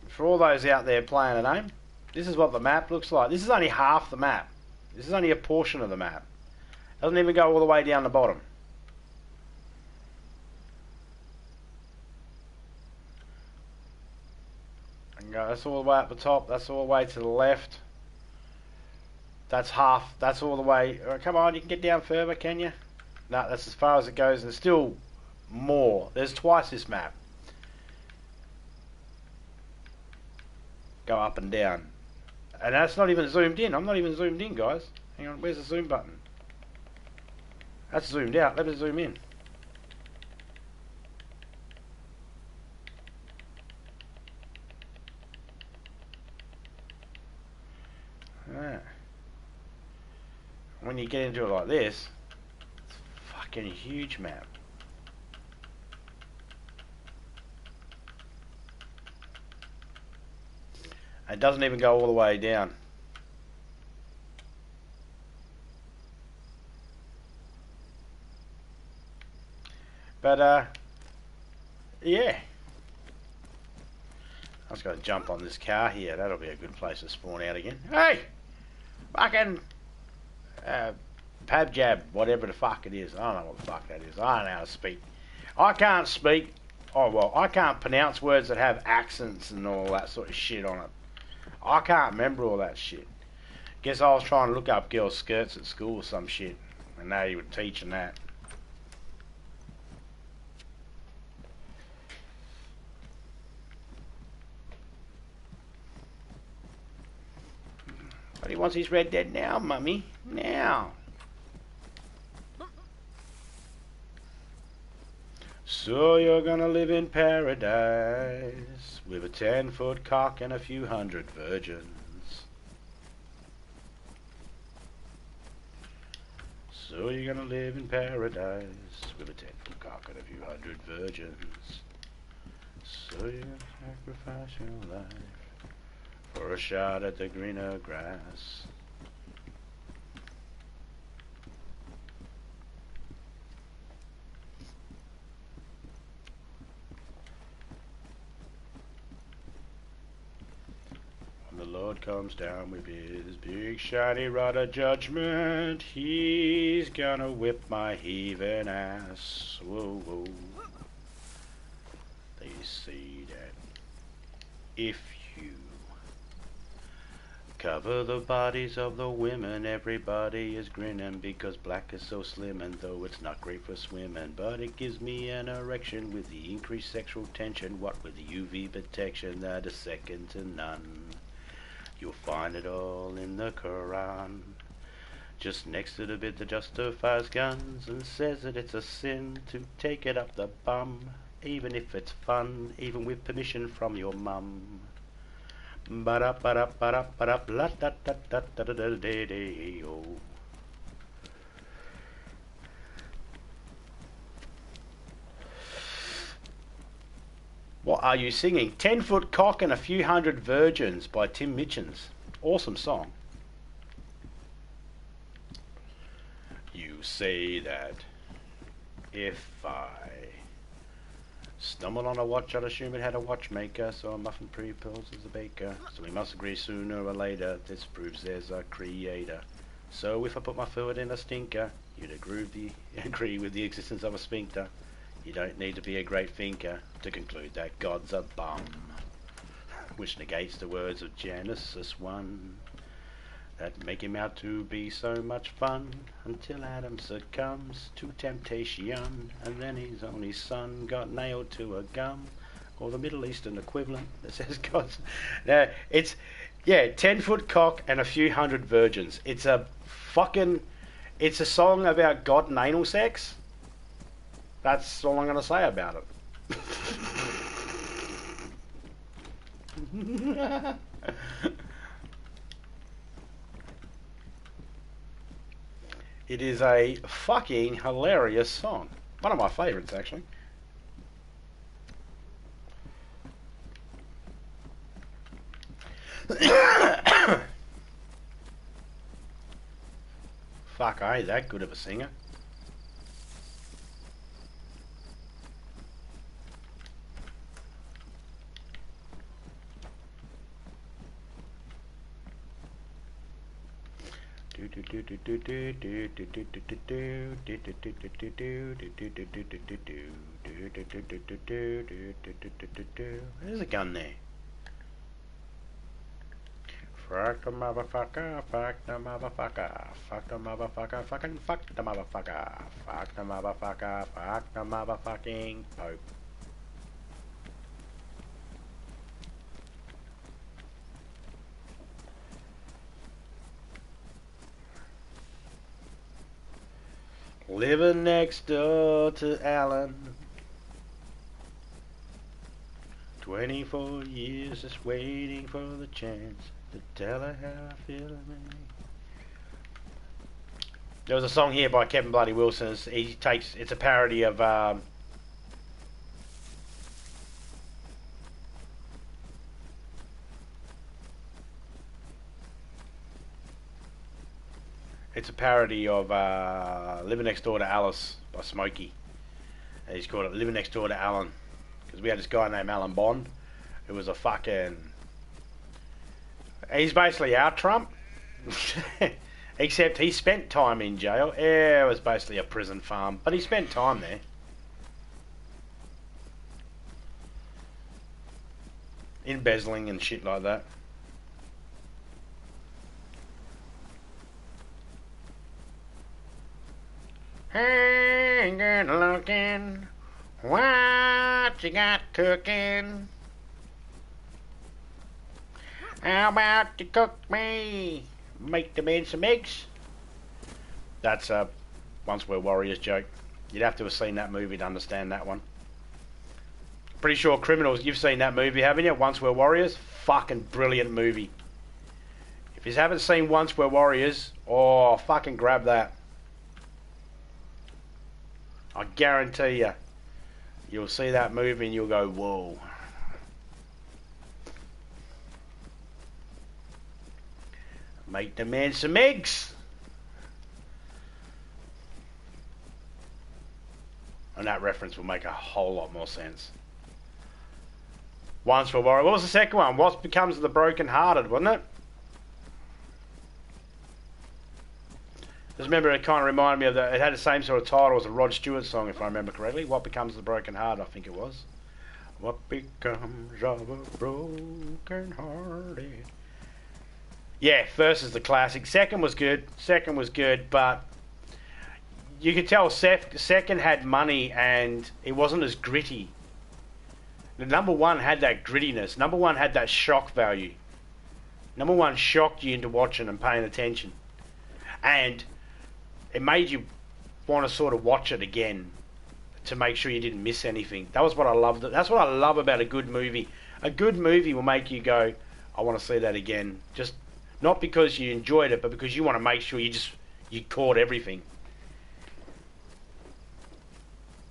For all those out there playing at home, this is what the map looks like. This is only half the map. This is only a portion of the map. It doesn't even go all the way down the bottom. And go, that's all the way up the top. That's all the way to the left. That's half. That's all the way. Come on, you can get down further, can you? No, that's as far as it goes. There's still more. There's twice this map. Go up and down. And that's not even zoomed in. I'm not even zoomed in, guys. Hang on, where's the zoom button? That's zoomed out. Let me zoom in. Right. When you get into it like this, it's a fucking huge map. It doesn't even go all the way down. But, yeah. I just got to jump on this car here. That'll be a good place to spawn out again. Hey! Fucking... Pab jab, whatever the fuck it is. I don't know what the fuck that is. I don't know how to speak. I can't speak. Oh, well, I can't pronounce words that have accents and all that sort of shit on it. I can't remember all that shit. Guess I was trying to look up girls' skirts at school or some shit. And now you were teaching that. But he wants his Red Dead now, mummy. Now. So you're gonna live in paradise with a 10-foot cock and a few hundred virgins. So you're gonna live in paradise with a 10-foot cock and a few hundred virgins. So you're gonna sacrifice your life for a shot at the greener grass. When the Lord comes down with his big shiny rod of judgment, he's gonna whip my heaving ass. Whoa, whoa. They say that if you cover the bodies of the women, everybody is grinning because black is so slim, and though it's not great for swimming, but it gives me an erection with the increased sexual tension. What with the UV protection that is second to none. You'll find it all in the Quran, just next to the bit that justifies guns and says that it's a sin to take it up the bum, even if it's fun, even with permission from your mum. Ba-da-ba-da-ba-da-ba-da-bla-da-da-da-da-da-da-da-yo. What are you singing? 10-Foot Cock and a Few Hundred Virgins by Tim Mitchens. Awesome song. You say that if I stumble on a watch, I'd assume it had a watchmaker, so a muffin pre-poses a baker. So we must agree sooner or later, this proves there's a creator. So if I put my foot in a stinker, you'd agree with the existence of a sphincter. You don't need to be a great thinker to conclude that God's a bum, which negates the words of Genesis 1 that make him out to be so much fun until Adam succumbs to temptation, and then his only son got nailed to a gum, or the Middle Eastern equivalent that says God's... Now, it's, yeah, 10-Foot Cock and a Few Hundred Virgins. It's a song about God and anal sex. That's all I'm going to say about it. It is a fucking hilarious song. One of my favourites, actually. Fuck, I ain't that good of a singer. There's a gun there. Fuck the motherfucker, fuck the motherfucker, fuck the motherfucker, fucking fuck the motherfucker, fuck the motherfucker, fuck the motherfucking Pope. Living next door to Alan, 24 years just waiting for the chance to tell her how I feel. There was a song here by Kevin Bloody Wilson. It's a parody of It's a parody of Living Next Door to Alice by Smokey. He's called it Living Next Door to Alan. Because we had this guy named Alan Bond, who was a fucking... He's basically our Trump. Except he spent time in jail. Yeah, it was basically a prison farm. But he spent time there. Embezzling and shit like that. Hanging looking, what you got cooking? How about you cook me? Make the man some eggs. That's a Once We're Warriors joke. You'd have to have seen that movie to understand that one. Pretty sure Criminals, you've seen that movie, haven't you? Once We're Warriors? Fucking brilliant movie. If you haven't seen Once We're Warriors, oh, fucking grab that. I guarantee you, you'll see that movie and you'll go, whoa. Make the man some eggs. And that reference will make a whole lot more sense. Once We're Warriors. What was the second one? What Becomes of the Broken Hearted, wasn't it? Just remember, it kind of reminded me of it had the same sort of title as a Rod Stewart song, if I remember correctly. What Becomes of the Broken Hearted, I think it was. What becomes of a broken hearted? Yeah, first is the classic. Second was good, but you could tell second had money and it wasn't as gritty. The number one had that grittiness. Number one had that shock value. Number one shocked you into watching and paying attention. And it made you want to sort of watch it again to make sure you didn't miss anything. That was what I loved. That's what I love about a good movie. A good movie will make you go, I want to see that again. Just not because you enjoyed it, but because you want to make sure you caught everything.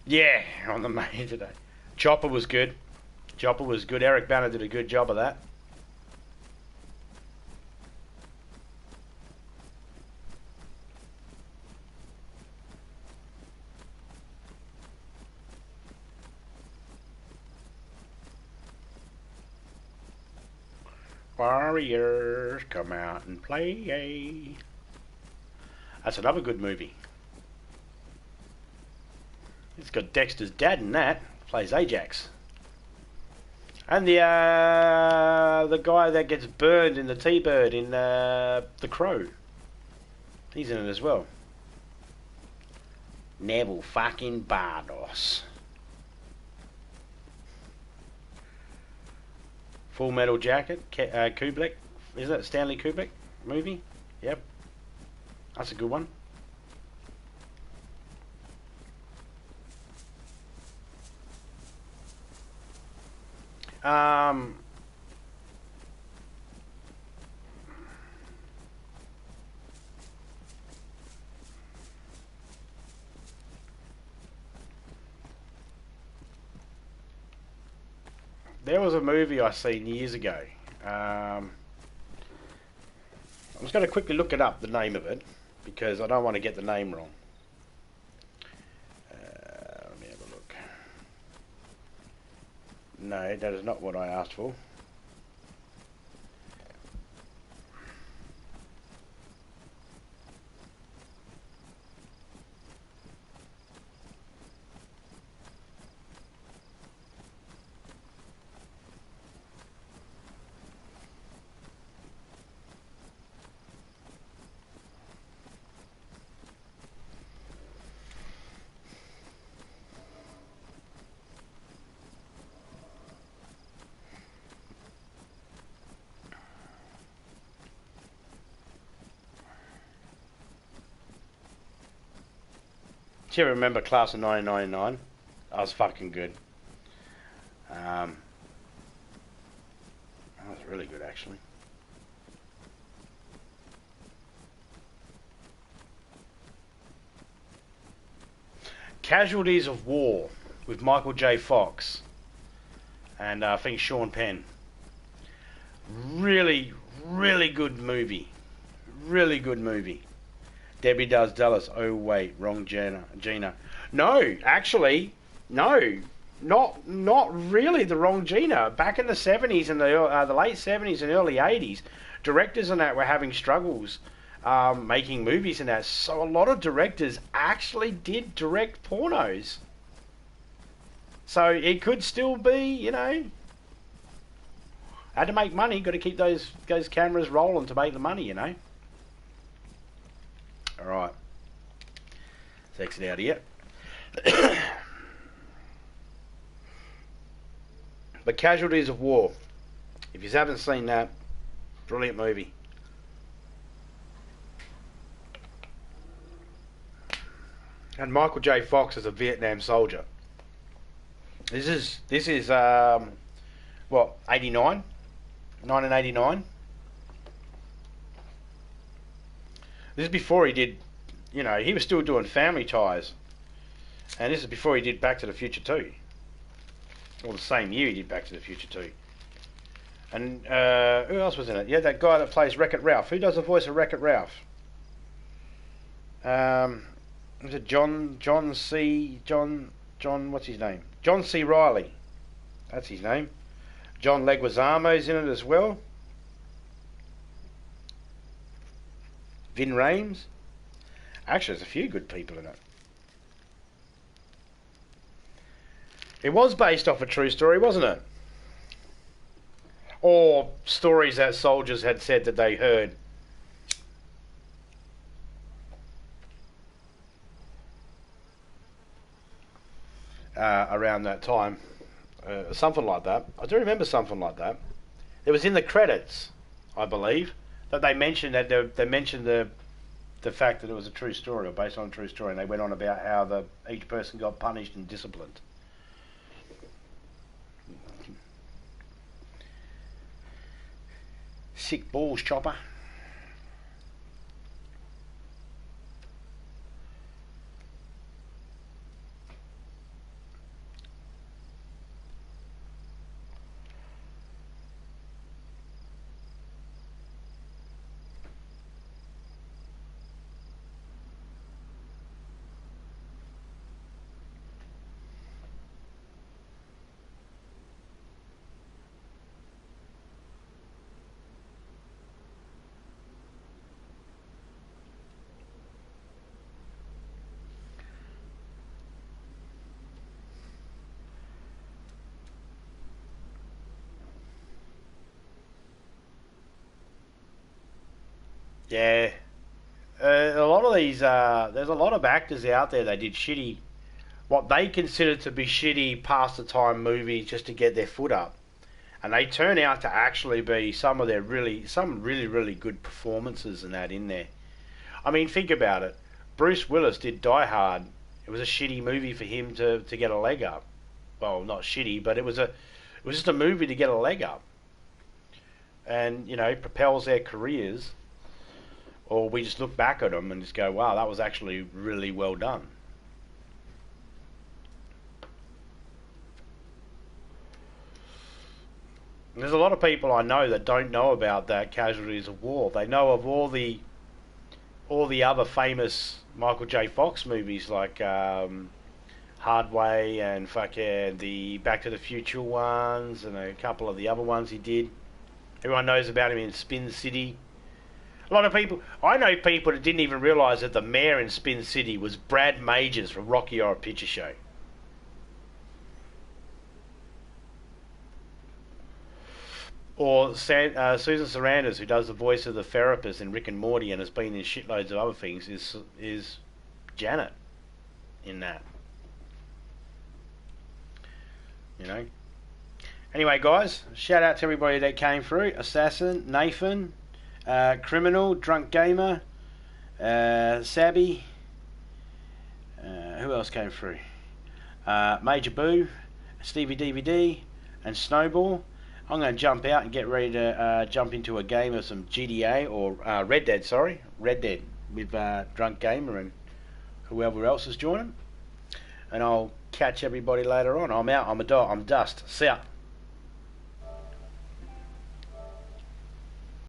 Yeah, on the main today. Chopper was good. Eric Bana did a good job of that. Warriors, come out and play. That's another good movie. It's got Dexter's dad in that. Plays Ajax. And the guy that gets burned in the T-Bird in The Crow. He's in it as well. Neville fucking Bardos. Full Metal Jacket, Kubrick. Is that Stanley Kubrick movie? Yep. That's a good one. There was a movie I seen years ago. I'm just going to quickly look it up, the name of it, because I don't want to get the name wrong. Let me have a look. No, that is not what I asked for. Do you remember Class of 1999? That was fucking good. That was really good, actually. Casualties of War with Michael J. Fox and I think Sean Penn. Really, really good movie. Really good movie. Debbie Does Dallas. Oh wait, wrong Gina. No, actually, no, not really the wrong Gina. Back in the 70s and the late 70s and early 80s, directors and that were having struggles making movies and that. So a lot of directors actually did direct pornos. So it could still be, you know, had to make money. Got to keep those cameras rolling to make the money, you know. All right, let's exit out of here. But Casualties of War, if you haven't seen that, brilliant movie. And Michael J. Fox as a Vietnam soldier. This is what, 89? 1989? This is before he did, you know, he was still doing Family Ties. And this is before he did Back to the Future 2. Or the same year he did Back to the Future 2. And who else was in it? Yeah, that guy that plays Wreck-It Ralph. Who does the voice of Wreck-It Ralph? Was it John, what's his name? John C. Reilly. That's his name. John Leguizamo's in it as well. Vin Rames. Actually, there's a few good people in it. It was based off a true story, wasn't it? Or stories that soldiers had said that they heard. Around that time. Something like that. I do remember something like that. It was in the credits, I believe, that they mentioned that they mentioned the fact that it was a true story or based on a true story, and they went on about how each person got punished and disciplined. Sick balls, Chopper. Yeah. A lot of these, there's a lot of actors out there that did shitty, what they consider to be shitty pass the time movies just to get their foot up. And they turn out to actually be some really good performances and that in there. I mean, think about it. Bruce Willis did Die Hard. It was a shitty movie for him to get a leg up. Well, not shitty, but it was just a movie to get a leg up. And, you know, propels their careers. Or we just look back at them and just go, wow, that was actually really well done. And there's a lot of people I know that don't know about that Casualties of War. They know of all the other famous Michael J. Fox movies like Hard Way and fucking the Back to the Future ones and a couple of the other ones he did. Everyone knows about him in Spin City. A lot of people, I know people that didn't even realise that the mayor in Spin City was Brad Majors from Rocky Horror Picture Show. Or Susan Sarandon, who does the voice of the therapist in Rick and Morty and has been in shitloads of other things, is Janet in that. You know? Anyway, guys, shout out to everybody that came through. Assassin, Nathan, Criminal, Drunk Gamer, Sabby, who else came through? Major Boo, Stevie DVD, and Snowball. I'm going to jump out and get ready to jump into a game of some GTA or Red Dead with Drunk Gamer and whoever else is joining. And I'll catch everybody later on. I'm out. I'm dust. See ya.